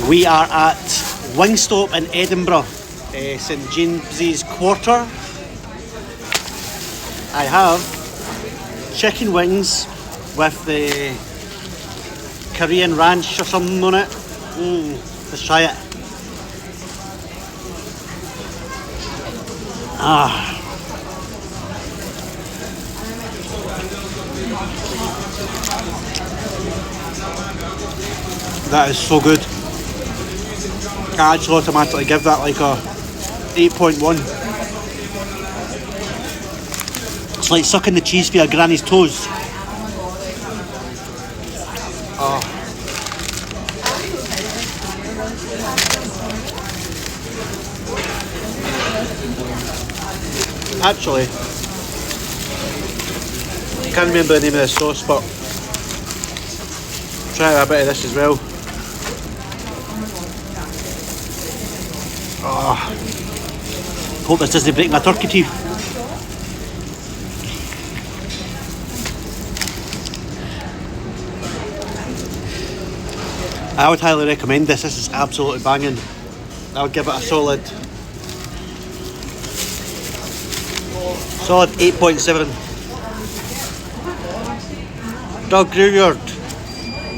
We are at Wingstop in Edinburgh, St James's Quarter. I have chicken wings with the Korean ranch or something on it. Let's try it. That is so good. I actually automatically give that like a 8.1. It's like sucking the cheese for your granny's toes. Actually, I can't remember the name of the sauce, but try a bit of this as well. Hope this doesn't break my turkey teeth. I would highly recommend this. This is absolutely banging. I would give it a solid 8.7. Doug Gruyard.